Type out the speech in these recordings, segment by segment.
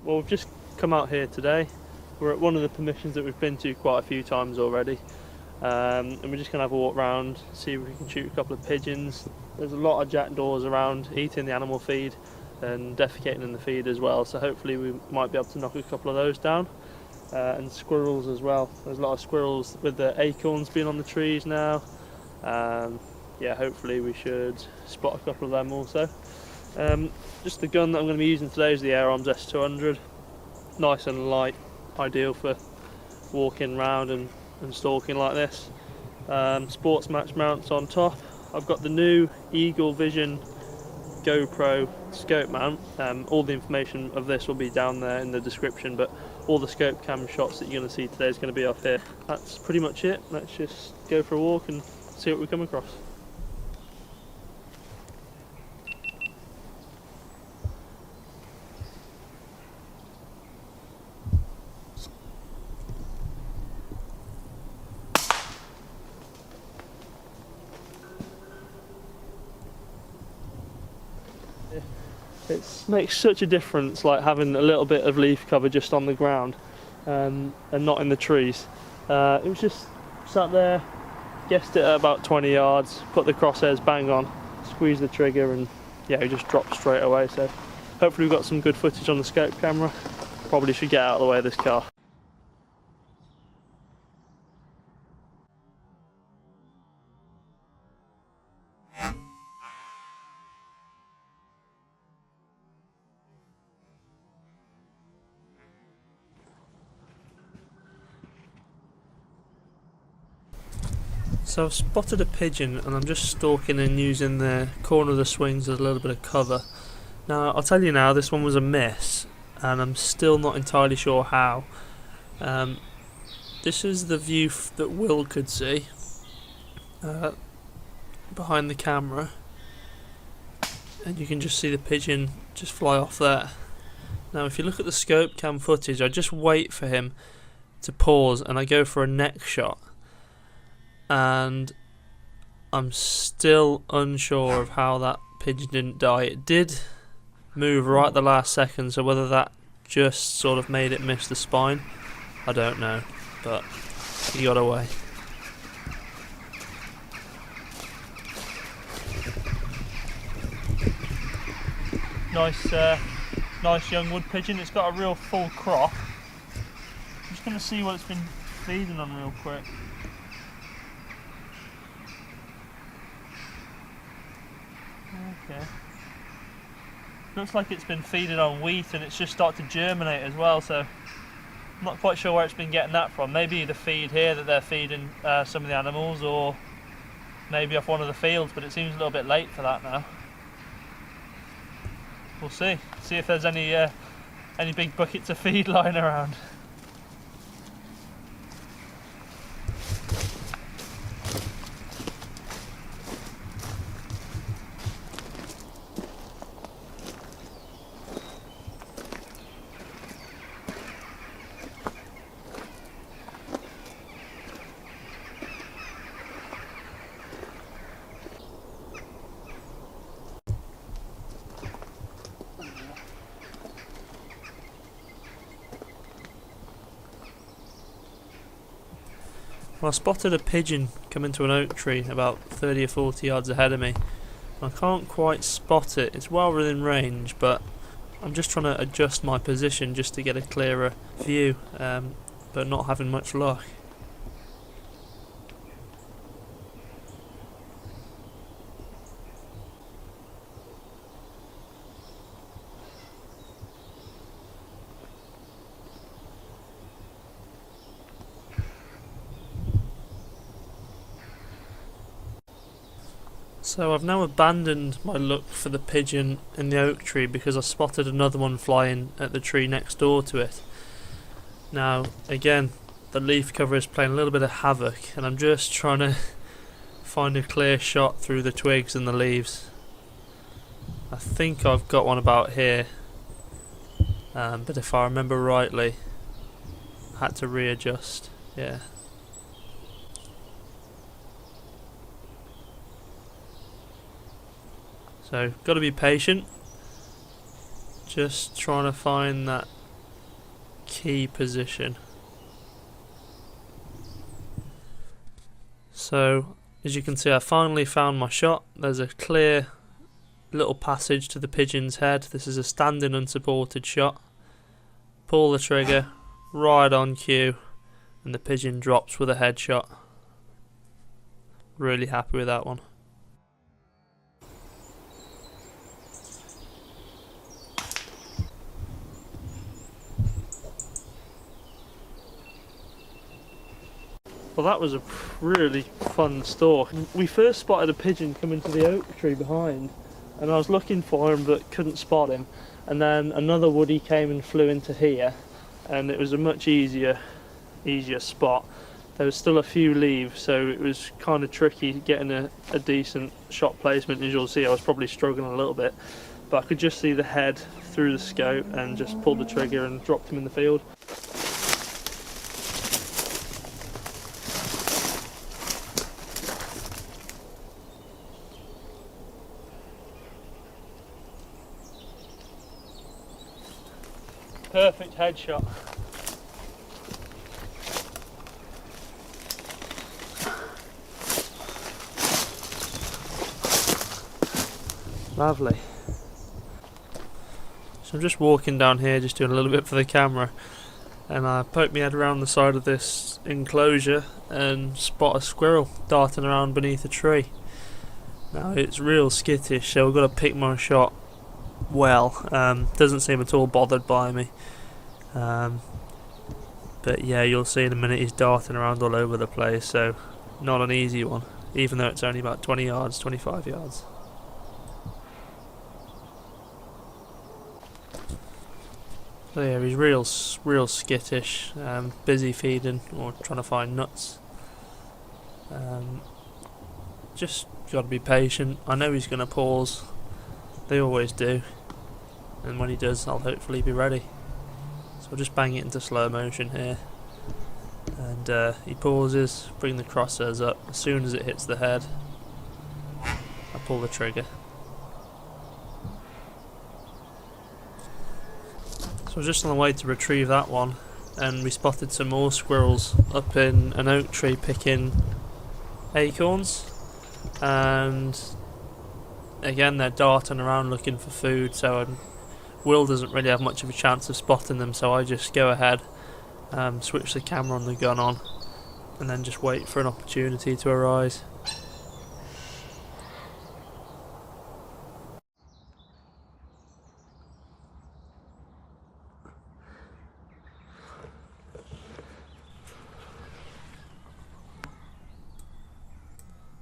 Well, we've just come out here today. We're at one of the permissions that we've been to quite a few times already, and we're just going to have a walk around, see if we can shoot a couple of pigeons. There's a lot of jackdaws around eating the animal feed and defecating in the feed as well, so hopefully we might be able to knock a couple of those down. And squirrels as well. There's a lot of squirrels with the acorns being on the trees now. Yeah, hopefully we should spot a couple of them also. Just the gun that I'm going to be using today is the Air Arms S200. Nice and light, ideal for walking around and stalking like this. Sports match mounts on top. I've got the new Eagle Vision GoPro scope mount. All the information of this will be down there in the description, but all the scope cam shots that you're going to see today is going to be off here. That's pretty much it. Let's just go for a walk and see what we come across. It makes such a difference, like having a little bit of leaf cover just on the ground and not in the trees. It was just sat there, guessed it at about 20 yards, put the crosshairs bang on, squeeze the trigger, and yeah, it just dropped straight away. So hopefully we've got some good footage on the scope camera. Probably should get out of the way of this car. So I've spotted a pigeon and I'm just stalking and using the corner of the swings as a little bit of cover. Now I'll tell you now, this one was a miss and I'm still not entirely sure how. This is the view that Will could see behind the camera, and you can just see the pigeon just fly off there. Now if you look at the scope cam footage, I just wait for him to pause and I go for a neck shot. And I'm still unsure of how that pigeon didn't die. It did move right at the last second, so whether that just sort of made it miss the spine, I don't know, but he got away. Nice young wood pigeon. It's got a real full crop. I'm just going to see what it's been feeding on real quick. Okay. Looks like it's been feeding on wheat and it's just started to germinate as well, so I'm not quite sure where it's been getting that from. Maybe the feed here that they're feeding some of the animals, or maybe off one of the fields, but it seems a little bit late for that now. We'll see if there's any big buckets of feed lying around. Well, I spotted a pigeon come into an oak tree about 30 or 40 yards ahead of me. I can't quite spot it, it's well within range, but I'm just trying to adjust my position just to get a clearer view, but not having much luck. So I've now abandoned my look for the pigeon in the oak tree because I spotted another one flying at the tree next door to it. Now again, the leaf cover is playing a little bit of havoc and I'm just trying to find a clear shot through the twigs and the leaves. I think I've got one about here, but if I remember rightly, I had to readjust. Yeah. So, got to be patient. Just trying to find that key position. So as you can see, I finally found my shot. There's a clear little passage to the pigeon's head. This is a standing unsupported shot. Pull the trigger, right on cue, and the pigeon drops with a headshot. Really happy with that one. Well, that was a really fun stalk. We first spotted a pigeon coming to the oak tree behind, and I was looking for him but couldn't spot him. And then another woody came and flew into here, and it was a much easier spot. There was still a few leaves, so it was kind of tricky getting a decent shot placement. As you'll see, I was probably struggling a little bit, but I could just see the head through the scope and just pulled the trigger and dropped him in the field. Perfect headshot. Lovely. So I'm just walking down here, just doing a little bit for the camera, and I poke my head around the side of this enclosure and spot a squirrel darting around beneath a tree. Now it's real skittish, so I've got to pick my shot well. Doesn't seem at all bothered by me, but yeah, you'll see in a minute he's darting around all over the place, so not an easy one, even though it's only about 20 yards, 25 yards. So yeah, he's real skittish, busy feeding or trying to find nuts. Just got to be patient. I know he's going to pause. They always do, and when he does, I'll hopefully be ready. So I'll just bang it into slow motion here, and he pauses, bring the crosshairs up. As soon as it hits the head, I pull the trigger. So I was just on the way to retrieve that one, and we spotted some more squirrels up in an oak tree picking acorns, and again they're darting around looking for food, so Will doesn't really have much of a chance of spotting them, so I just go ahead, switch the camera and the gun on, and then just wait for an opportunity to arise.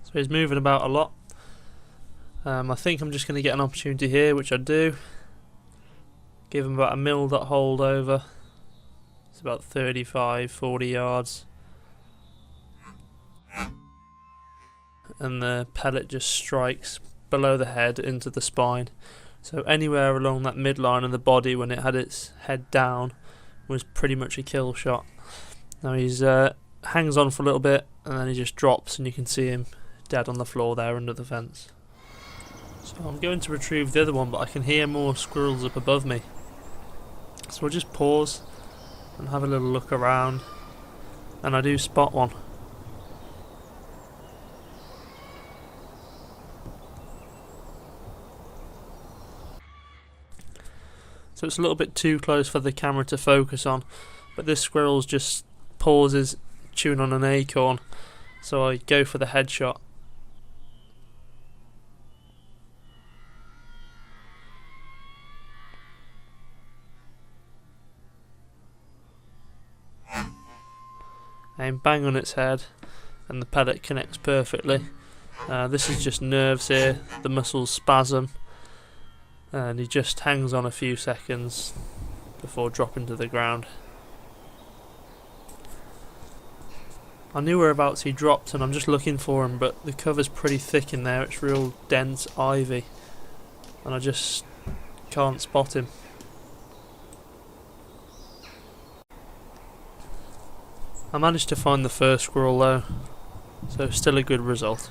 So he's moving about a lot. I think I'm just going to get an opportunity here, which I do. Give him about a mil that hold over. It's about 35-40 yards. And the pellet just strikes below the head into the spine. So anywhere along that midline of the body when it had its head down was pretty much a kill shot. Now he's hangs on for a little bit, and then he just drops, and you can see him dead on the floor there under the fence. So I'm going to retrieve the other one, but I can hear more squirrels up above me. So we'll just pause and have a little look around, and I do spot one. So it's a little bit too close for the camera to focus on, but this squirrel's just pauses, chewing on an acorn, so I go for the headshot. Aim bang on its head, and the pellet connects perfectly. This is just nerves here, the muscles spasm, and he just hangs on a few seconds before dropping to the ground. I knew whereabouts he dropped, and I'm just looking for him, but the cover's pretty thick in there. It's real dense ivy, and I just can't spot him. I managed to find the first squirrel though, so still a good result.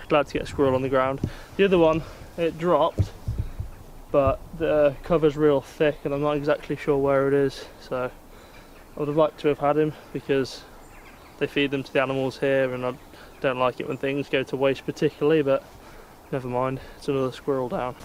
glad to get a squirrel on the ground. The other one, it dropped, but the cover's real thick and I'm not exactly sure where it is, so I would have liked to have had him because they feed them to the animals here and I don't like it when things go to waste particularly, but never mind, it's another squirrel down.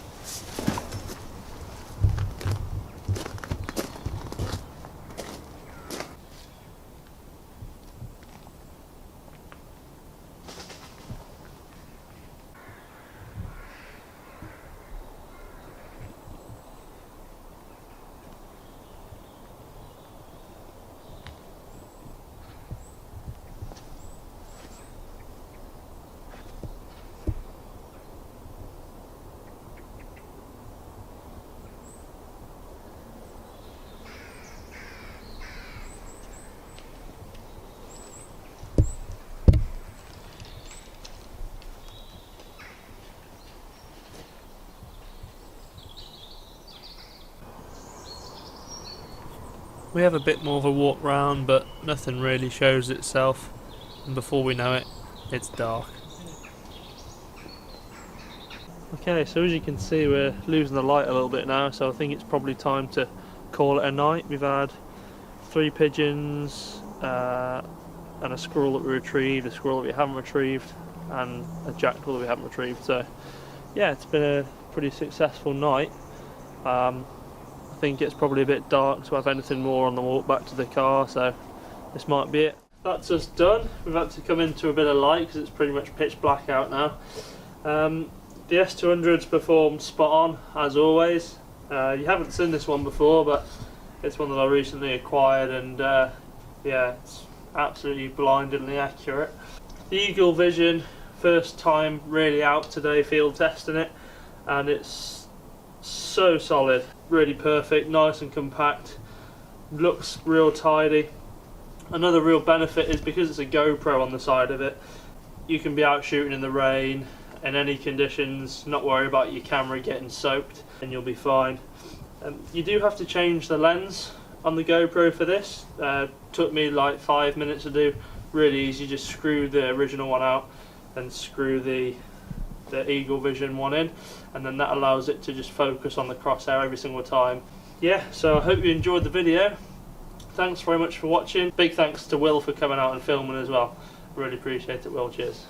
We have a bit more of a walk round, but nothing really shows itself, and before we know it, it's dark. Okay, so as you can see we're losing the light a little bit now, so I think it's probably time to call it a night. We've had 3 pigeons, and a squirrel that we retrieved, a squirrel that we haven't retrieved, and a jackdaw that we haven't retrieved, so yeah, it's been a pretty successful night. I think it's probably a bit dark to have anything more on the walk back to the car, so this might be it. That's us done. We've had to come into a bit of light because it's pretty much pitch black out now. The S200's performed spot on as always. You haven't seen this one before, but it's one that I recently acquired, and yeah, it's absolutely blindingly accurate. The Eagle Vision, first time really out today field testing it, and it's so solid, really perfect, nice and compact, looks real tidy. Another real benefit is because it's a GoPro on the side of it, you can be out shooting in the rain in any conditions, not worry about your camera getting soaked, and you'll be fine. You do have to change the lens on the GoPro for this. Took me like 5 minutes to do, really easy, just screw the original one out and screw the Eagle Vision one in, and then that allows it to just focus on the crosshair every single time. Yeah, so I hope you enjoyed the video. Thanks very much for watching. Big thanks to Will for coming out and filming as well. Really appreciate it, Will. Cheers.